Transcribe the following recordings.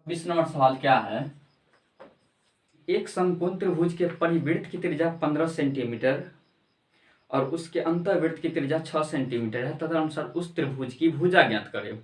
20 number सवाल क्या है। एक समकोण त्रिभुज के परिवृत्त की त्रिज्या 15 सेंटीमीटर और उसके अंतर्वृत्त की त्रिज्या 6 सेंटीमीटर है, तदनुसार उस त्रिभुज की भुजा ज्ञात करें।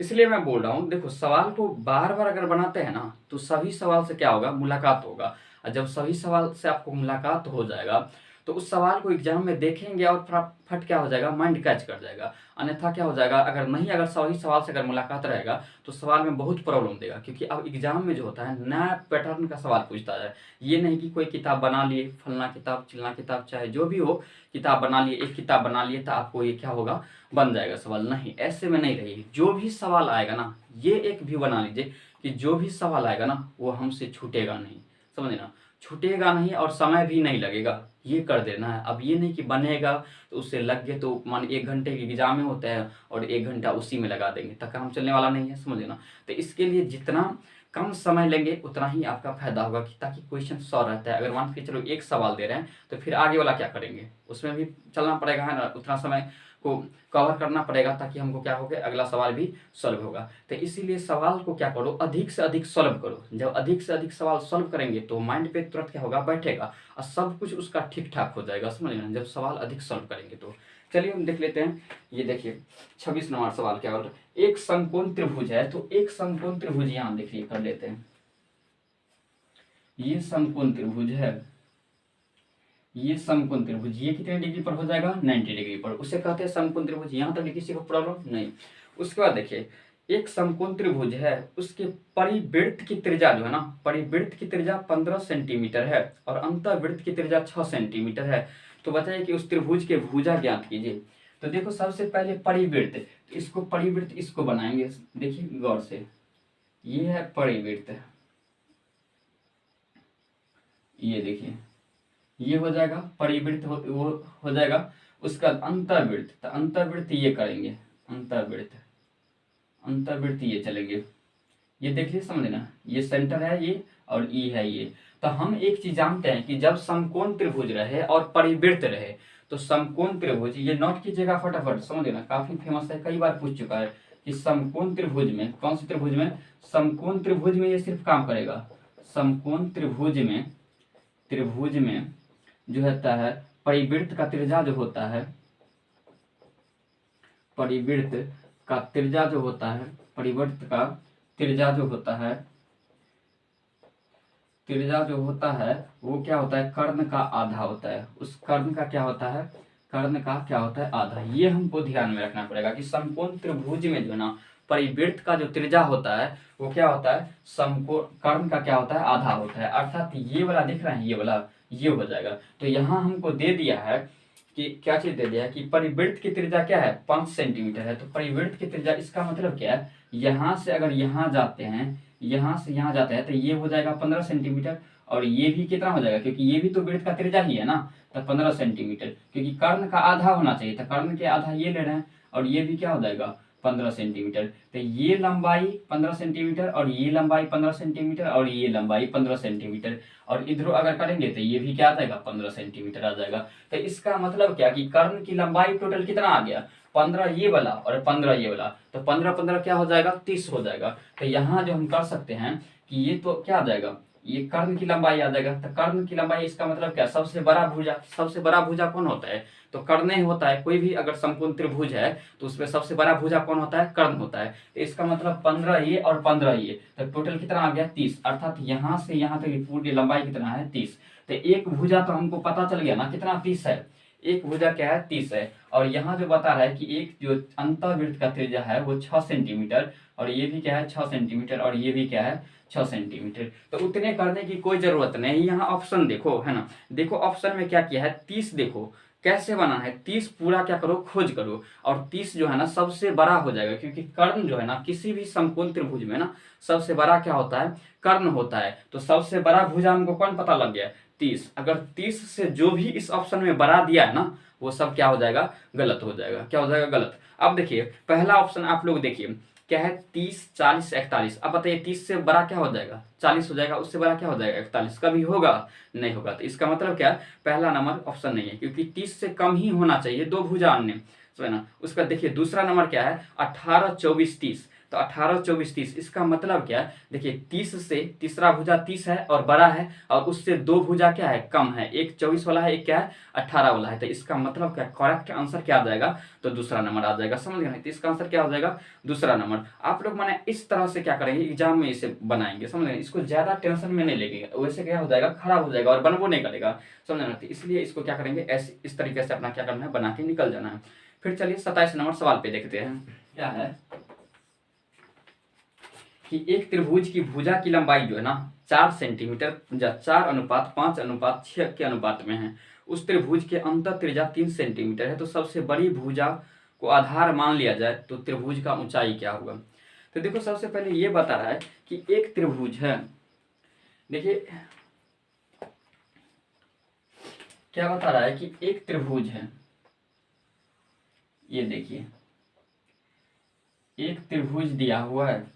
इसलिए मैं बोल रहा हूँ, देखो सवाल को बार बार अगर बनाते हैं ना तो सभी सवाल से क्या होगा, मुलाकात होगा। और जब सभी सवाल से आपको मुलाकात हो जाएगा तो उस सवाल को एग्जाम में देखेंगे और फट क्या हो जाएगा, माइंड कैच कर जाएगा। अन्यथा क्या हो जाएगा, अगर सभी सवाल से अगर मुलाकात रहेगा तो सवाल में बहुत प्रॉब्लम देगा, क्योंकि अब एग्जाम में जो होता है नया पैटर्न का सवाल पूछता है। ये नहीं कि कोई किताब बना लिए, फलना किताब चिलना किताब चाहे जो भी हो, किताब बना लिए, एक किताब बना लिए तो आपको ये क्या होगा, बन जाएगा सवाल। नहीं, ऐसे में नहीं रही। जो भी सवाल आएगा ना, ये एक भी बना लीजिए कि जो भी सवाल आएगा ना वो हमसे छूटेगा नहीं, समझे ना, छूटेगा नहीं और समय भी नहीं लगेगा, ये कर देना है। अब ये नहीं कि बनेगा तो उससे लग गए तो मान 1 घंटे के एग्जाम में होता है और 1 घंटा उसी में लगा देंगे, तब काम चलने वाला नहीं है, समझे ना। तो इसके लिए जितना कम समय लेंगे उतना ही आपका फायदा होगा, कि ताकि क्वेश्चन सॉल्व रहता है। अगर मान के चलो एक सवाल दे रहे हैं तो फिर आगे वाला क्या करेंगे, उसमें भी चलना पड़ेगा, है ना, उतना समय को कवर करना पड़ेगा, ताकि हमको क्या हो गया, अगला सवाल भी सॉल्व होगा। तो इसीलिए सवाल को क्या करो, अधिक से अधिक सॉल्व करो। जब अधिक से अधिक सवाल सॉल्व करेंगे तो माइंड पे तुरंत क्या होगा, बैठेगा और सब कुछ उसका ठीक ठाक हो जाएगा, समझ ना, जब सवाल अधिक सॉल्व करेंगे तो। चलिए हम देख लेते हैं। ये देखिए 26 नंबर सवाल क्या बोल, एक समकोण त्रिभुज है, तो एक समकोण त्रिभुज यहाँ देखिए कर लेते हैं। ये समकोण त्रिभुज है, ये समकोण त्रिभुज, ये कितने डिग्री पर हो जाएगा, 90 डिग्री पर, उसे कहते हैं समकोण त्रिभुज। यहां तक किसी को प्रॉब्लम नहीं। उसके बाद देखिए एक समकोण त्रिभुज है, उसके परिवृत्त की त्रिज्या जो है ना, परिवृत्त की त्रिज्या 15 सेंटीमीटर है और अंतर्वृत्त की त्रिज्या 6 सेंटीमीटर है। तो बताइए कि उस त्रिभुज के भुजा ज्ञात कीजिए। तो देखो सबसे पहले परिवृत्त, इसको परिवृत्त इसको बनाएंगे, देखिए गौर से, ये है परिवृत्त, ये देखिए ये हो जाएगा परिवृत्त, वो हो जाएगा। उसका अंतर्वृत्त, तो अंतर्वृत्त ये करेंगे, अंतर्वृत्त, अंतर्वृत्त ये चलेंगे। ये देखिए समझना, ये सेंटर है ये और ई है ये। तो हम एक चीज जानते हैं कि जब समकोण त्रिभुज रहे और परिवृत्त रहे तो समकोण त्रिभुज, ये नोट कीजिएगा फटाफट, समझ लेना, काफी फेमस है, कई बार पूछ चुका है कि समकोण त्रिभुज में, कौन से त्रिभुज में, समकोण त्रिभुज में ये सिर्फ काम करेगा। समकोण त्रिभुज में, त्रिभुज में जो होता है परिवृत्त का त्रिज्या जो होता है, परिवृत्त का त्रिज्या जो होता है, परिवृत्त का त्रिज्या जो होता है, त्रिज्या जो होता है वो क्या होता है, कर्ण का आधा होता है। उस कर्ण का क्या होता है, कर्ण का क्या होता है, आधा। ये हमको ध्यान में रखना पड़ेगा कि समकोण त्रिभुज में जो है ना परिवृत्त का जो त्रिज्या होता है वो क्या होता है, समकोण कर्ण का क्या होता है, आधा होता है। अर्थात ये वाला दिख रहा है, ये वाला, ये हो जाएगा। तो यहाँ हमको दे दिया है कि क्या चीज दे दिया है कि परिवृत्त की त्रिज्या क्या है, 5 सेंटीमीटर है। तो परिवृत्त की त्रिज्या, इसका मतलब क्या है, यहाँ से अगर यहाँ जाते हैं, यहाँ से यहाँ जाते हैं तो ये हो जाएगा 15 सेंटीमीटर, और ये भी कितना हो जाएगा, क्योंकि ये भी तो वृत्त का त्रिज्या ही है ना, तो 15 सेंटीमीटर, क्योंकि कर्ण का आधा होना चाहिए, तो कर्ण के आधा ये ले रहे हैं, और ये भी क्या हो जाएगा 15 सेंटीमीटर। तो ये लंबाई 15 सेंटीमीटर और ये लंबाई 15 सेंटीमीटर और ये लंबाई 15 सेंटीमीटर, और इधर अगर करेंगे तो ये भी क्या आ जाएगा, 15 सेंटीमीटर आ जाएगा। तो इसका मतलब क्या कि कर्ण की लंबाई टोटल कितना आ गया, 15 ये वाला और 15 ये वाला, तो 15 15 क्या हो जाएगा, 30 हो जाएगा। तो यहाँ जो हम कर सकते हैं कि ये तो क्या आ जाएगा, ये कर्ण की लंबाई आ जाएगा। तो कर्ण की लंबाई, इसका मतलब क्या, सबसे बड़ा भुजा, सबसे बड़ा भुजा कौन होता है, तो कर्ण ही होता है। कोई भी अगर समकोण त्रिभुज है तो उसमें सबसे बड़ा भुजा कौन होता है, कर्ण होता है। तो इसका मतलब 15 ये और 15 ये, तो टोटल कितना आ गया, 30। अर्थात यहाँ से यहाँ तक पूरी लंबाई कितना है, 30। तो एक भुजा तो हमको पता चल गया ना कितना, 30 है। एक भुजा क्या है, 30 है। और यहाँ जो बता रहा है कि एक जो अंतःवृत्त का त्रिज्या है वो 6 सेंटीमीटर, और ये भी क्या है 6 सेंटीमीटर, और ये भी क्या है 6 सेंटीमीटर। तो उतने करने की कोई जरूरत नहीं। यहाँ ऑप्शन देखो, है ना, देखो ऑप्शन में क्या किया है, 30 देखो कैसे बना है, 30 पूरा क्या करो, खोज करो, और 30 जो है ना सबसे बड़ा हो जाएगा, क्योंकि कर्ण जो है ना किसी भी समकोण त्रिभुज में ना सबसे बड़ा क्या होता है, कर्ण होता है। तो सबसे बड़ा भुजा हमको कौन पता लग गया, 30। अगर 30 से जो भी इस ऑप्शन में बढ़ा दिया है ना वो सब क्या हो जाएगा, गलत हो जाएगा। क्या हो जाएगा, गलत। अब देखिए पहला ऑप्शन आप लोग देखिए क्या है, 30 40 41। अब बताइए 30 से बड़ा क्या हो जाएगा, 40 हो जाएगा, उससे बड़ा क्या हो जाएगा, 41। कभी होगा, नहीं होगा। तो इसका मतलब क्या, पहला नंबर ऑप्शन नहीं है, क्योंकि 30 से कम ही होना चाहिए दो भुजा अन्य, समझे ना। उसका देखिए दूसरा नंबर क्या है, 18 24 30। तो 18, 24, 30। इसका मतलब क्या है, देखिए 30 से तीसरा भुजा 30 है और बड़ा है, और उससे दो भुजा क्या है, कम है। एक 24 वाला है, एक क्या है, 18 वाला है। तो इसका मतलब क्या, करेक्ट आंसर क्या आ जाएगा, तो दूसरा नंबर आ जाएगा। समझ गए? तो इसका आंसर क्या हो जाएगा, दूसरा नंबर। आप लोग माने इस तरह से क्या करेंगे, एग्जाम में इसे बनाएंगे। समझ गए? इसको ज्यादा टेंशन में नहीं लेंगे, वैसे क्या हो जाएगा, खराब हो जाएगा और बनबो नहीं करेगा। समझ ना? इसलिए इसको क्या करेंगे, ऐसे इस तरीके से अपना क्या करना है, बना के निकल जाना है। फिर चलिए 27 नंबर सवाल पे देखते हैं। क्या है कि एक त्रिभुज की भुजा की लंबाई जो है ना 4 सेंटीमीटर, 4:5:6 के अनुपात में है। उस त्रिभुज के अंत त्रिज्या 3 सेंटीमीटर है। तो सबसे बड़ी भुजा को आधार मान लिया जाए तो त्रिभुज का ऊंचाई क्या होगा। तो देखो सबसे पहले ये बता रहा है कि एक त्रिभुज है। देखिए क्या बता रहा है कि एक त्रिभुज है, ये देखिए एक त्रिभुज दिया हुआ है।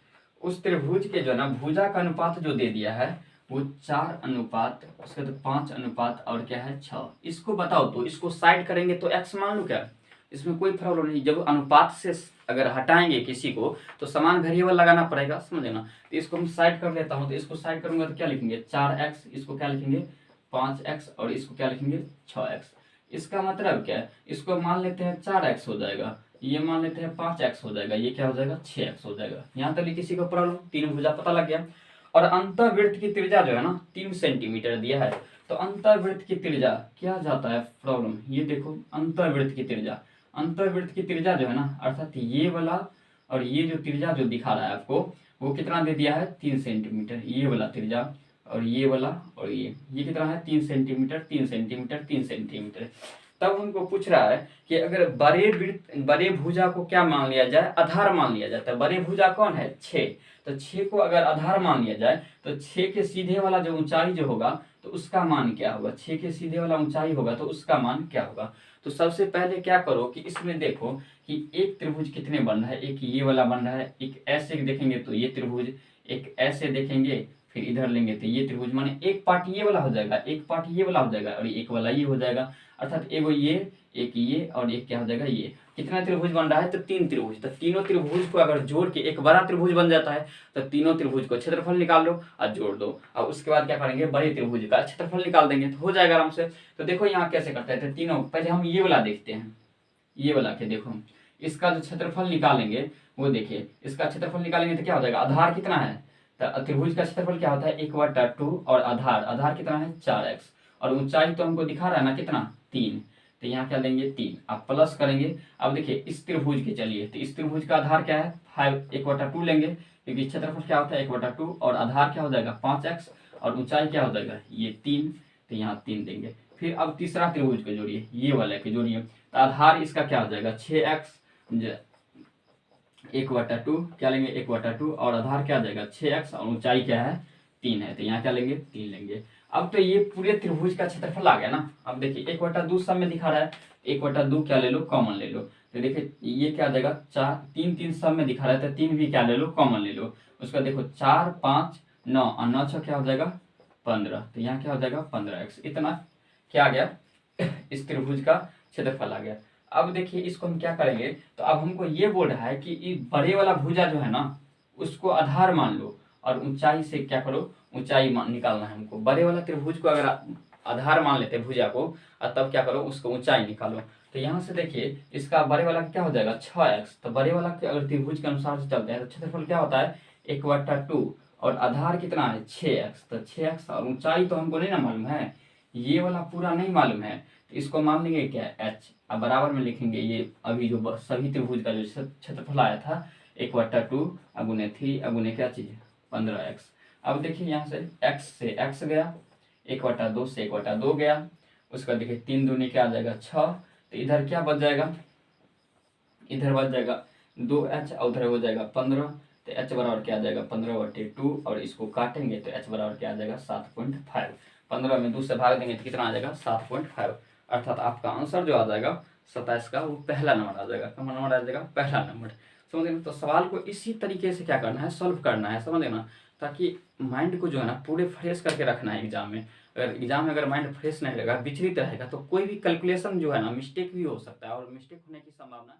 उस त्रिभुज के जो ना भुजा का अनुपात जो दे दिया है वो 4 अनुपात, उसके बाद 5 अनुपात और क्या है 6। इसको बताओ तो इसको साइड करेंगे तो x मान लो क्या, इसमें कोई प्रॉब्लम नहीं। जब अनुपात से अगर हटाएंगे किसी को तो समान वेरिएबल लगाना पड़ेगा। समझे ना? तो इसको हम साइड कर लेता हूँ। तो इसको साइड करूंगा तो क्या लिखेंगे 4x, इसको क्या लिखेंगे 5x, और इसको क्या लिखेंगे 6x। इसका मतलब क्या है, इसको मान लेते हैं 4x हो जाएगा, ये मान लेते हैं 5x हो जाएगा, ये क्या हो जाएगा 6x हो जाएगा। यहाँ तक किसी को प्रॉब्लम, तीन भुजा पता लग गया। और अंतःवृत्त की त्रिज्या जो है ना 3 सेंटीमीटर दिया है। तो अंतःवृत्त की त्रिज्या क्या जाता है प्रॉब्लम, ये देखो अंतःवृत्त की त्रिज्या, अंतःवृत्त की त्रिज्या जो है ना, अर्थात ये वाला और ये जो त्रिज्या जो दिखा रहा है आपको वो कितना दे दिया है 3 सेंटीमीटर। ये वाला त्रिज्या और ये वाला और ये कितना है 3 सेंटीमीटर, 3 सेंटीमीटर, 3 सेंटीमीटर। तब हमको पूछ रहा है कि अगर बड़े भुजा को क्या मान लिया जाए, आधार मान लिया जाए। तो बड़े भुजा कौन है 6, तो 6 को अगर आधार मान लिया जाए तो 6 के सीधे वाला जो ऊंचाई जो होगा तो उसका मान क्या होगा, 6 के सीधे वाला ऊंचाई होगा तो उसका मान क्या होगा। तो सबसे पहले क्या करो कि इसमें देखो कि एक त्रिभुज कितने बन रहा है, एक ये वाला बन रहा है, एक ऐसे देखेंगे तो ये त्रिभुज, एक ऐसे देखेंगे फिर इधर लेंगे तो ये त्रिभुज, माने एक पार्ट ये वाला हो जाएगा, एक पार्ट ये वाला हो जाएगा और एक वाला ये हो जाएगा। अर्थात एगो ये, एक ये और एक क्या हो जाएगा ये। कितना त्रिभुज बन रहा है, तो 3 त्रिभुज। तो तीनों त्रिभुज को अगर जोड़ के एक बड़ा त्रिभुज बन जाता है तो तीनों त्रिभुज को क्षेत्रफल निकाल लो और जोड़ दो, और उसके बाद क्या करेंगे बड़े त्रिभुज का क्षेत्रफल निकाल देंगे तो हो जाएगा आराम से। तो देखो यहाँ कैसे करते हैं, तो तीनों पहले हम ये वाला देखते हैं, ये वाला के देखो इसका जो क्षेत्रफल निकालेंगे वो देखिए, इसका क्षेत्रफल निकालेंगे तो क्या हो जाएगा, आधार कितना है, तो त्रिभुज का क्षेत्रफल क्या होता है 1/2 और आधार कितना है 4x, और ऊंचाई तो हमको दिखा रहा है ना कितना 3। तो यहाँ क्या लेंगे 3, आप प्लस करेंगे। अब देखिए इस त्रिभुज के चलिए, तो इस त्रिभुज का आधार क्या है 1/2 लेंगे, क्योंकि क्षेत्रफल क्या होता है 1/2 और आधार क्या हो जाएगा 5x और ऊंचाई क्या हो जाएगा ये 3। तो यहाँ 3 देंगे। फिर अब तीसरा त्रिभुज को जोड़िए, ये वाले को जोड़िए, तो आधार इसका क्या हो जाएगा 6x, 1/2 क्या लेंगे 1/2 और आधार क्या आ जाएगा 6x और ऊंचाई क्या है 3 है। तो यहाँ क्या लेंगे 3 लेंगे। अब तो ये पूरे त्रिभुज का क्षेत्रफल आ गया ना। अब देखिए 1/2 सब में दिखा रहा है, 1/2 क्या ले लो कॉमन ले लो। तो देखिए ये क्या आ जाएगा 4, 3 सब में दिखा रहा है तो 3 भी क्या ले लो कॉमन ले लो। उसका देखो 4, 5, 9 और 9 6 क्या हो जाएगा 15। तो यहाँ क्या हो जाएगा 15x। इतना क्या आ गया इस त्रिभुज का क्षेत्रफल आ गया। अब देखिए इसको हम क्या करेंगे, तो अब हमको ये बोल रहा है कि ये बड़े वाला भुजा जो है ना उसको आधार मान लो और ऊंचाई से क्या करो ऊंचाई निकालना है हमको। बड़े वाला त्रिभुज को अगर आधार मान लेते हैं भुजा को और तब क्या करो उसको ऊंचाई निकालो। तो यहाँ से देखिए इसका बड़े वाला क्या हो जाएगा 6x। तो बड़े वाला के अगर त्रिभुज के अनुसार से चलते हैं तो क्षेत्रफल क्या होता है 1/2 और आधार कितना है 6x। तो 6x और ऊंचाई तो हमको नहीं ना मालूम है, ये वाला पूरा नहीं मालूम है, तो इसको मान लेंगे क्या h। अब बराबर में लिखेंगे ये अभी जो सभी त्रिभुज का जो क्षेत्रफल आया था 1/2 अगुने 3 अगुने क्या चीज 15x। अब देखिए यहाँ से x से x गया, 1/2 से 1/2 गया, उसका देखिए 3 दूनी क्या आ जाएगा 6। तो इधर क्या बच जाएगा, इधर बच जाएगा 2h और उधर हो जाएगा 15। तो h बराबर क्या आ जाएगा 15/2 और इसको काटेंगे तो h बराबर क्या आ जाएगा 7.5। 15 में 2 से भाग देंगे तो कितना आ जाएगा 7.5। अर्थात आपका आंसर जो आ जाएगा 27 का वो पहला नंबर आ जाएगा। कौन नंबर आ जाएगा पहला नंबर। समझ ना? तो सवाल को इसी तरीके से क्या करना है सॉल्व करना है, समझ ना, ताकि माइंड को जो है ना पूरे फ्रेश करके रखना है एग्जाम में। अगर एग्जाम में अगर माइंड फ्रेश नहीं रहेगा विचलित रहेगा तो कोई भी कैलकुलेशन जो है ना मिस्टेक भी हो सकता है और मिस्टेक होने की संभावना